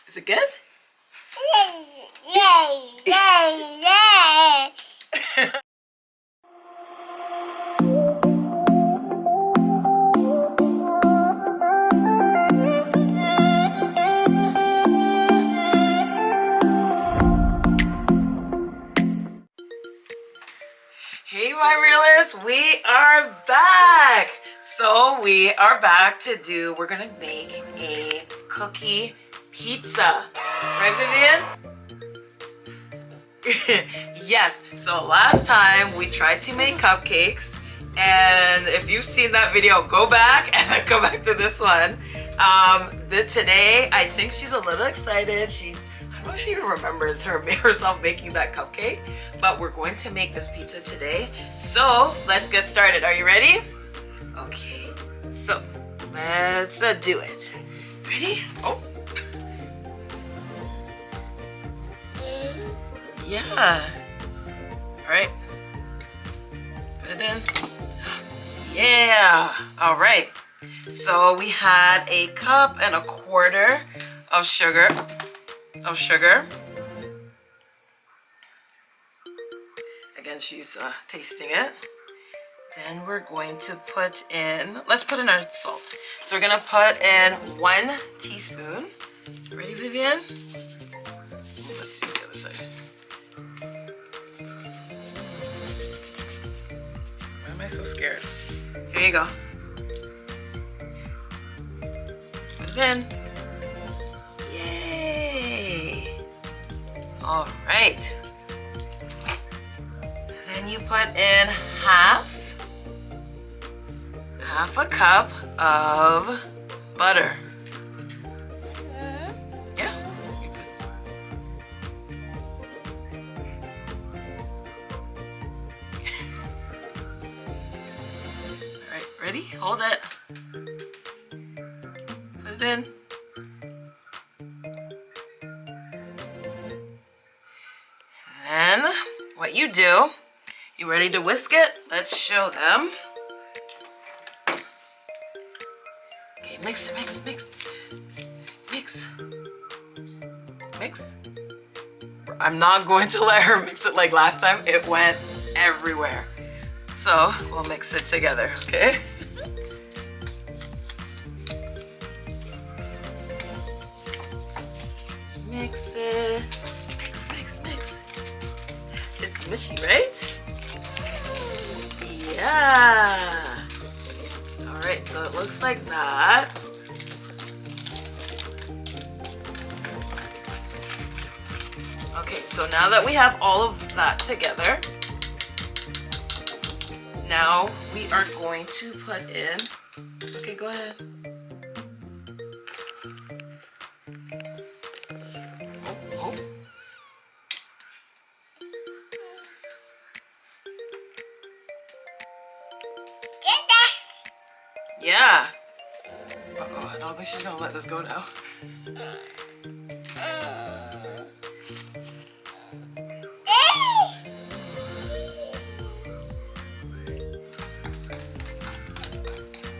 Is it good? Hey, my realists, we are back. So we are back to we're gonna make a cookie pizza. Right, Vivian? Yes, so last time we tried to make cupcakes, and if you've seen that video, go back and then go back to this one. Today, I think she's a little excited. I don't know if she even remembers herself making that cupcake, but we're going to make this pizza today. So let's get started. Are you ready? Okay, so let's do it. Ready? Oh. Yeah. All right. Put it in. Yeah. All right. So we had a cup and a quarter of sugar. Again, she's tasting it. Then we're going to put in, let's put in our salt. So we're gonna put in 1 teaspoon. Ready, Vivian? Let's use the other side. Why am I so scared? Here you go. Put it in. Yay! All right. Then you put in half a cup of butter. Yeah. All right, ready? Hold it. Put it in. Then what you do, you ready to whisk it? Let's show them. Okay, mix it, mix. I'm not going to let her mix it like last time. It went everywhere. So we'll mix it together, okay? Mix it. Mix. It's mushy, right? Yeah. All right, so it looks like that. Okay, so now that we have all of that together, now we are going to put in, okay, go ahead. Oh. Yeah. Uh-oh, I don't think she's gonna let this go now.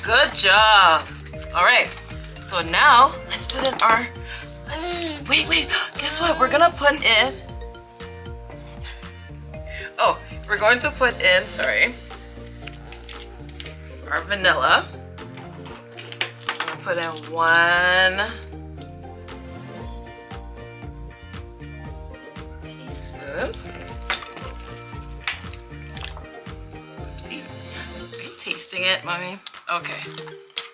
Good job. All right, so now let's put in our, wait, guess what? We're gonna put in, we're going to put in, our vanilla. I'm gonna put in 1 teaspoon. Oopsie. Are you tasting it, Mommy? Okay.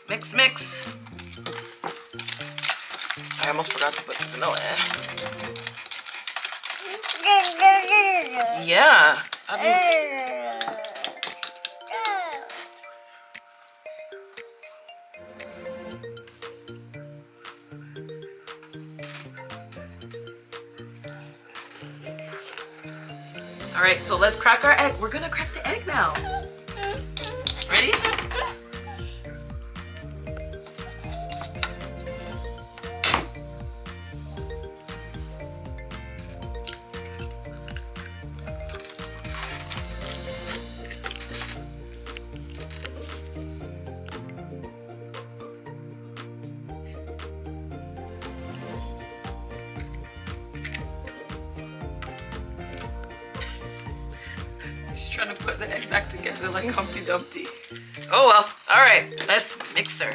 Mix. I almost forgot to put the vanilla in. Yeah. All right, so let's crack our egg. We're gonna crack the egg now. Ready? trying to put the egg back together like Humpty Dumpty. Oh well. All right, let's mix her.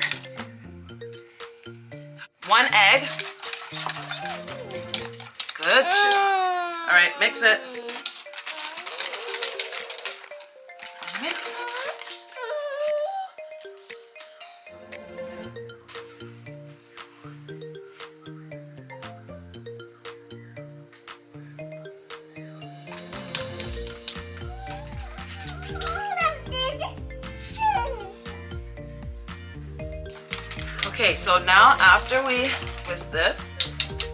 1 egg. Good job. All right, mix it. Mix. Okay, so now after we whisk this,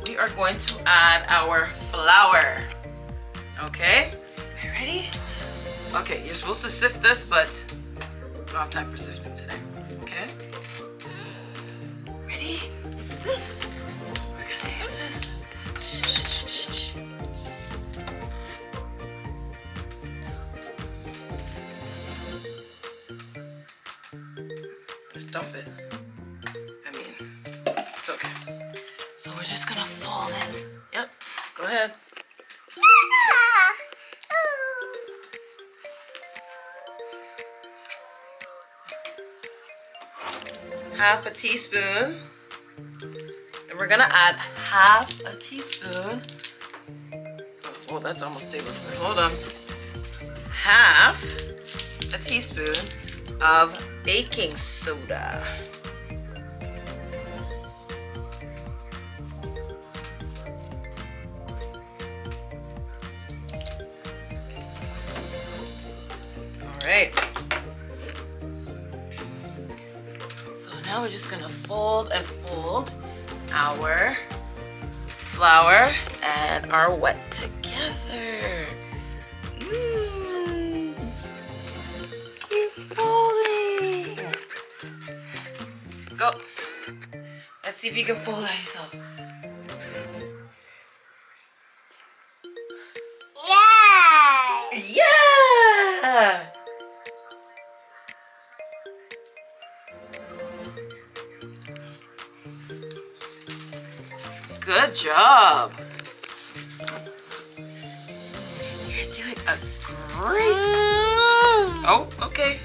we are going to add our flour. Okay, are you ready? Okay, you're supposed to sift this, but we don't have time for sifting today. Okay? Ready? It's this. We're gonna use this. Shh, shh, shh, shh, shh. Just dump it. It's okay. So we're just gonna fold it. Yep, go ahead. Half a teaspoon. And we're gonna add half a teaspoon. Oh, that's almost a tablespoon. Hold on. Half a teaspoon of baking soda. Right. So now we're just gonna fold and fold our flour and our wet together. Keep folding. Go. Let's see if you can fold that yourself. Yeah! Yeah! Good job. You're doing a great. Oh, okay.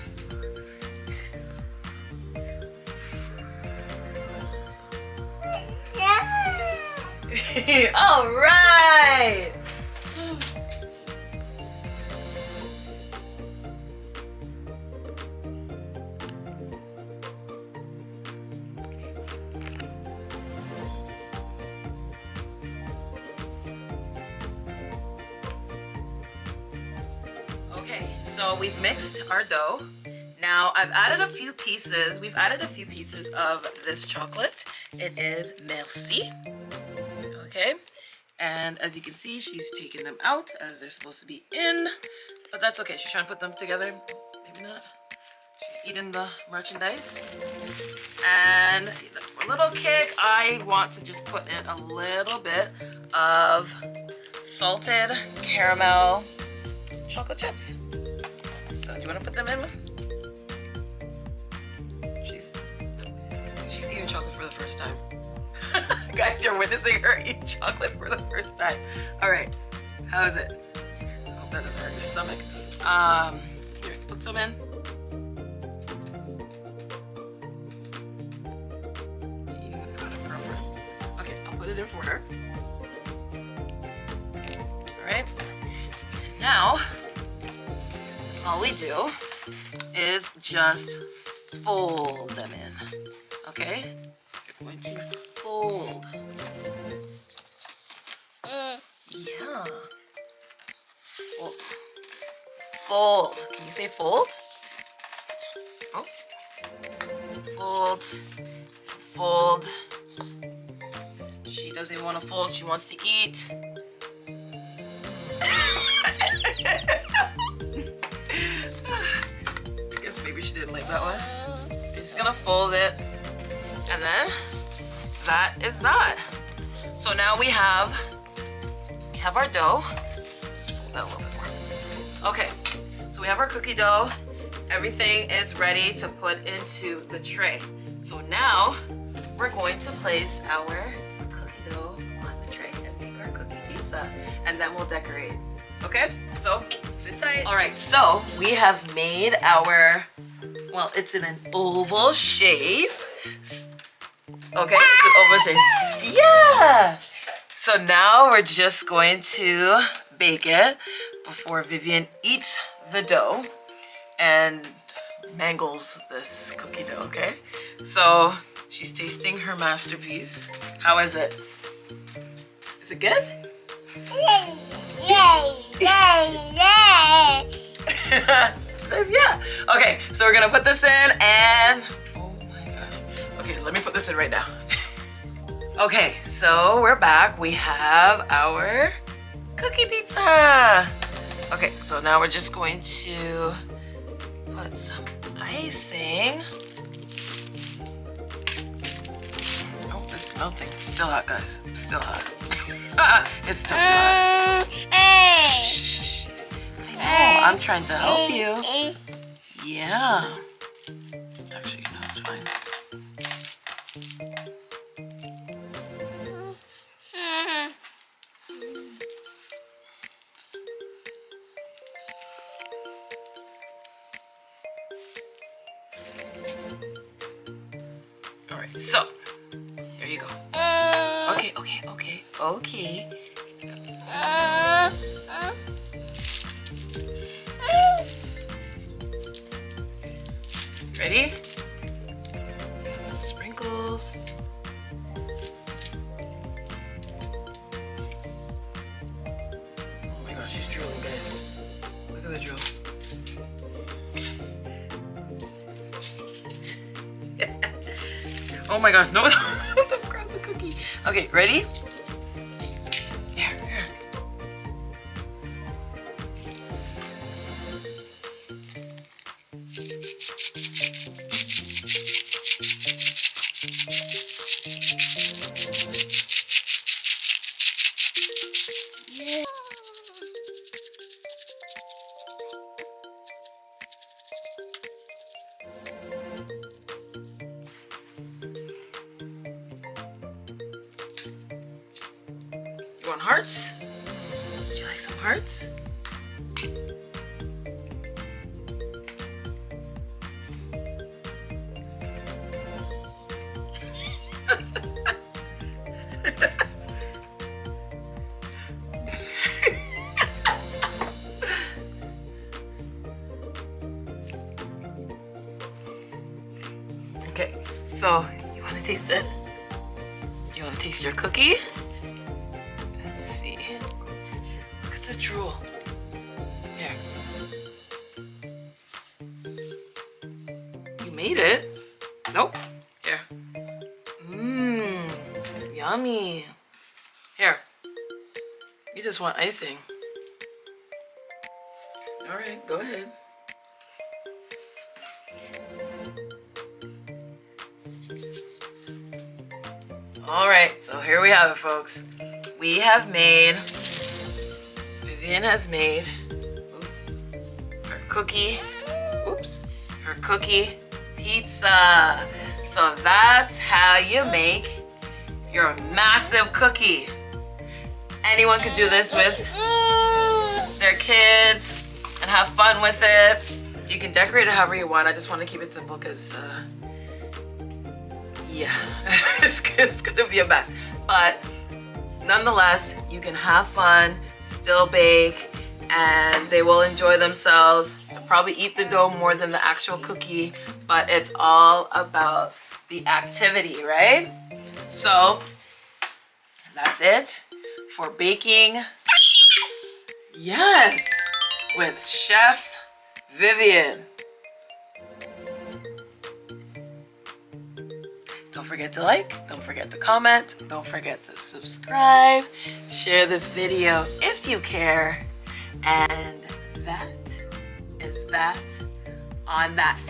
All right. Okay, so we've mixed our dough. Now I've added a few pieces. We've added a few pieces of this chocolate. It is Merci. Okay, and as you can see, she's taking them out as they're supposed to be in, but that's okay. She's trying to put them together. Maybe not. She's eating the merchandise. And for a little kick, I want to just put in a little bit of salted caramel chocolate chips. So do you want to put them in? She's eating chocolate for the first time. Guys, you're witnessing her eat chocolate for the first time. All right, how is it? I hope that doesn't hurt your stomach. Here, put some in. Eating the product, girlfriend. Okay, I'll put it in for her. All right, and now all we do is just fold them in. Okay, you're going to fold. Yeah. Fold. Can you say fold? Oh. Fold. Fold. She doesn't want to fold. She wants to eat. I guess maybe she didn't like that one. We're just gonna fold it. And then that is that. So now we have our dough. Just fold that a little bit more. Okay, so we have our cookie dough. Everything is ready to put into the tray. So now we're going to place our cookie dough on the tray and make our cookie pizza. And then we'll decorate. Okay, so sit tight. All right, so we have made our, well, it's in an oval shape. Okay, it's an oval shape. Yeah. So now we're just going to bake it before Vivian eats the dough and mangles this cookie dough, okay? So she's tasting her masterpiece. How is it? Is it good? Yay, yay, yay, yay. She says yeah. Okay, so we're gonna put this in and, oh my gosh. Okay, let me put this in right now. Okay, so we're back. We have our cookie pizza. Okay, so now we're just going to put some icing. Oh, it's melting. It's still hot, guys. It's still hot. It's still hot. Shh, shh, shh. I know, I'm trying to help you. Yeah. Actually, no, it's fine. All right, so there you go. Okay, okay, okay, okay. Ready? Got some sprinkles. Oh my gosh, she's drooling, guys. Look at the drool. Oh my gosh, no, don't grab the cookie. Okay, ready? Here, here. Yeah. You want hearts? Would you like some hearts? Okay, so you want to taste it? You want to taste your cookie? Let's see. Look at the drool. Here. You made it. Nope. Here. Mmm. Yummy. Here. You just want icing. All right, go ahead. All right, so here we have it, folks. We have made, Vivian has made her cookie, her cookie pizza. So that's how you make your massive cookie. Anyone could do this with their kids and have fun with it. You can decorate it however you want. I just want to keep it simple because yeah, it's gonna be a mess. But nonetheless, you can have fun, still bake, and they will enjoy themselves. They'll probably eat the dough more than the actual cookie, but it's all about the activity, right? So that's it for baking. Yes, with Chef Vivian. Don't forget to like, don't forget to comment, don't forget to subscribe, share this video if you care, and that is that on that.